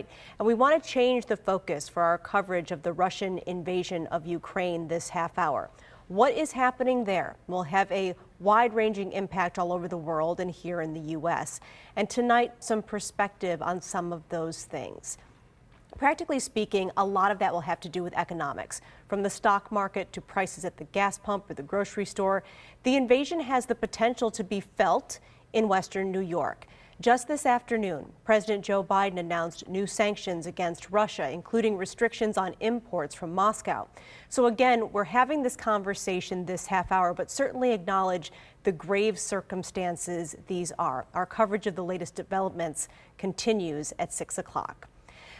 And we want to change the focus for our coverage of the Russian invasion of Ukraine this half hour. What is happening there will have a wide-ranging impact all over the world and here in the U.S. And tonight, some perspective on some of those things. Practically speaking, a lot of that will have to do with economics. From the stock market to prices at the gas pump or the grocery store, the invasion has the potential to be felt in Western New York. Just this afternoon, President Joe Biden announced new sanctions against Russia, including restrictions on imports from Moscow. So again, we're having this conversation this half hour, but certainly acknowledge the grave circumstances these are. Our coverage of the latest developments continues at 6 o'clock.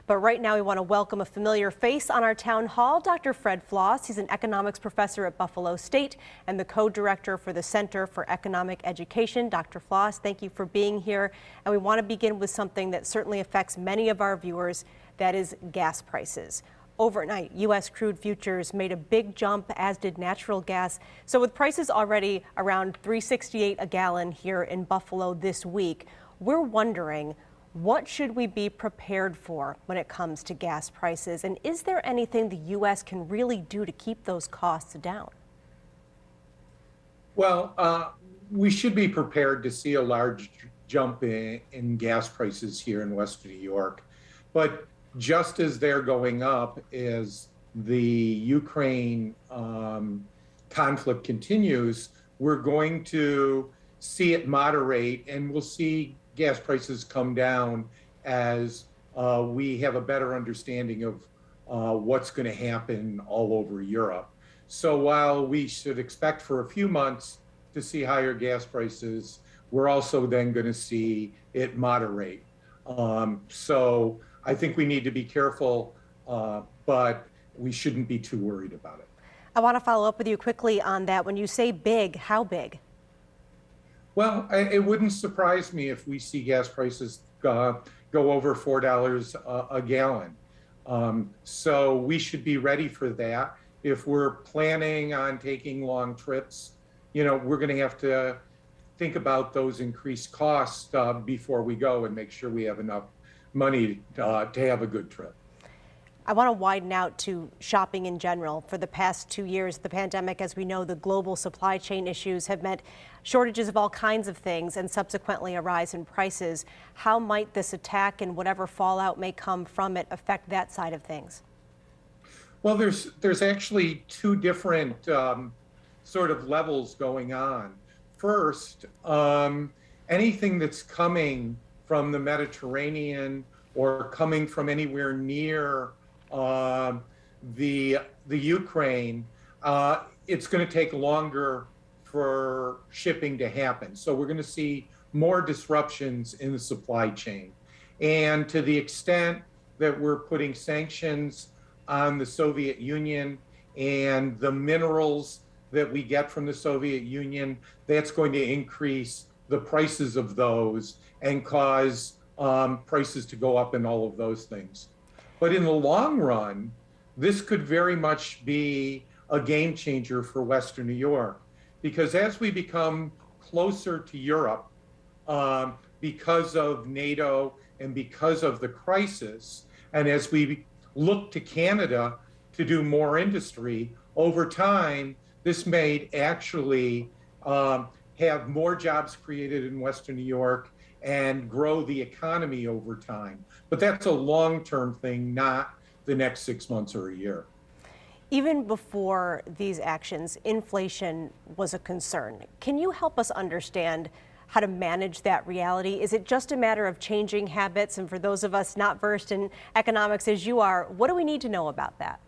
But right now, we want to welcome a familiar face on our town hall, Dr. Fred Floss. He's an economics professor at Buffalo State and the co-director for the Center for Economic Education. Dr. Floss, thank you for being here. And we want to begin with something that certainly affects many of our viewers, that is gas prices. Overnight, U.S. crude futures made a big jump, as did natural gas. So with prices already around $3.68 a gallon here in Buffalo this week, we're wondering, what should we be prepared for when it comes to gas prices? And is there anything the U.S. can really do to keep those costs down? Well, we should be prepared to see a large jump in gas prices here in Western New York. But just as they're going up, as the Ukraine conflict continues, we're going to see it moderate, and we'll see gas prices come down as we have a better understanding of what's going to happen all over Europe. So while we should expect for a few months to see higher gas prices, we're also then going to see it moderate. So I think we need to be careful, but we shouldn't be too worried about it. I want to follow up with you quickly on that. When you say big, how big? Well, it wouldn't surprise me if we see gas prices go over $4 a gallon. So we should be ready for that. If we're planning on taking long trips, we're going to have to think about those increased costs before we go and make sure we have enough money to have a good trip. I want to widen out to shopping in general. For the past 2 years, the pandemic, as we know, the global supply chain issues have meant shortages of all kinds of things and subsequently a rise in prices. How might this attack and whatever fallout may come from it affect that side of things? Well, there's actually two different sort of levels going on. First, anything that's coming from the Mediterranean or coming from anywhere near the Ukraine, it's going to take longer for shipping to happen. So we're going to see more disruptions in the supply chain. And to the extent that we're putting sanctions on the Soviet Union and the minerals that we get from the Soviet Union, that's going to increase the prices of those and cause prices to go up in all of those things. But in the long run, this could very much be a game changer for Western New York, because as we become closer to Europe, because of NATO and because of the crisis, and as we look to Canada to do more industry, over time, this may actually have more jobs created in Western New York and grow the economy over time. But that's a long-term thing, not the next 6 months or a year. Even before these actions, inflation was a concern. Can you help us understand how to manage that reality? Is it just a matter of changing habits? And for those of us not versed in economics as you are, what do we need to know about that?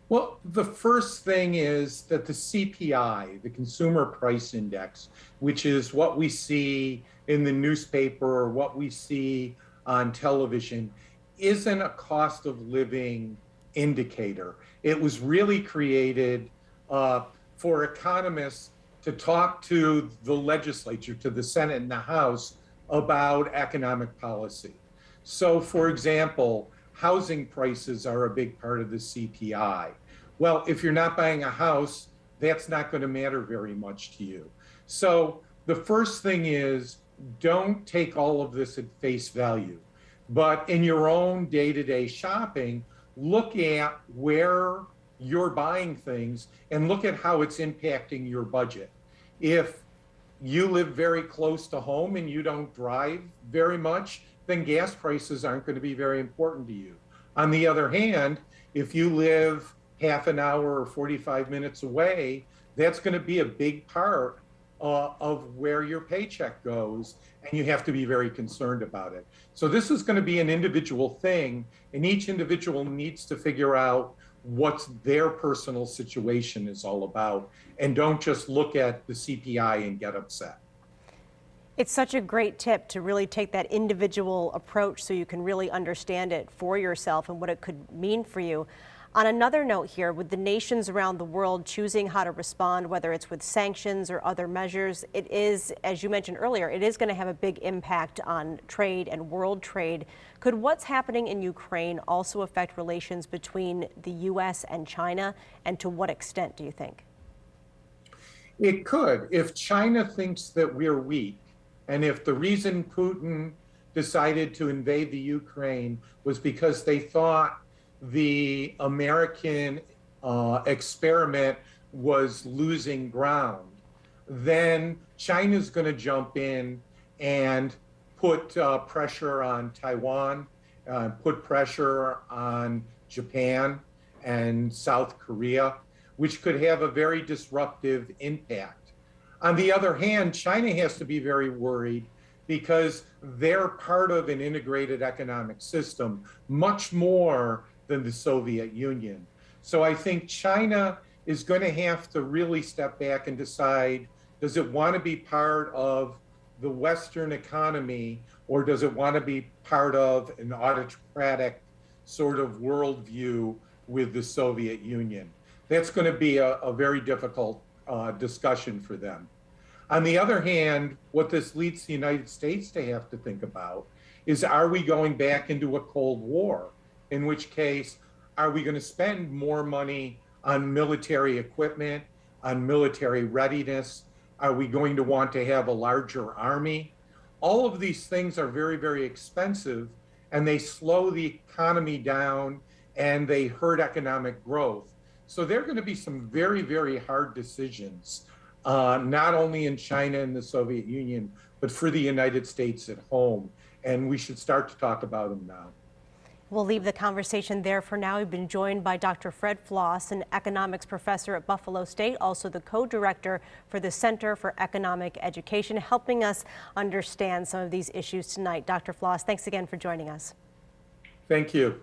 Well, the first thing is that the CPI, the Consumer Price Index, which is what we see in the newspaper or what we see on television, isn't a cost of living indicator. It was really created for economists to talk to the legislature, to the Senate and the House, about economic policy. So, for example, housing prices are a big part of the CPI. Well, if you're not buying a house, that's not going to matter very much to you. So the first thing is, don't take all of this at face value. But in your own day-to-day shopping, look at where you're buying things and look at how it's impacting your budget. If you live very close to home and you don't drive very much, then gas prices aren't going to be very important to you. On the other hand, if you live half an hour or 45 minutes away, that's going to be a big part of where your paycheck goes, and you have to be very concerned about it. So this is going to be an individual thing, and each individual needs to figure out what their personal situation is all about, and don't just look at the CPI and get upset. It's such a great tip to really take that individual approach so you can really understand it for yourself and what it could mean for you. On another note here, with the nations around the world choosing how to respond, whether it's with sanctions or other measures, it is, as you mentioned earlier, it is going to have a big impact on trade and world trade. Could what's happening in Ukraine also affect relations between the U.S. and China, and to what extent do you think? It could. If China thinks that we're weak, and if the reason Putin decided to invade the Ukraine was because they thought the American experiment was losing ground, then China's going to jump in and put pressure on Taiwan, put pressure on Japan and South Korea, which could have a very disruptive impact. On the other hand, China has to be very worried because they're part of an integrated economic system, much more than the Soviet Union. So I think China is going to have to really step back and decide, does it want to be part of the Western economy, or does it want to be part of an autocratic sort of worldview with the Soviet Union? That's going to be a very difficult discussion for them. On the other hand, what this leads the United States to have to think about is, are we going back into a Cold War? In which case, are we going to spend more money on military equipment, on military readiness? Are we going to want to have a larger army? All of these things are very, very expensive, and they slow the economy down and they hurt economic growth. So there are going to be some very, very hard decisions, not only in China and the Soviet Union, but for the United States at home. And we should start to talk about them now. We'll leave the conversation there for now. We've been joined by Dr. Fred Floss, an economics professor at Buffalo State, also the co-director for the Center for Economic Education, helping us understand some of these issues tonight. Dr. Floss, thanks again for joining us. Thank you.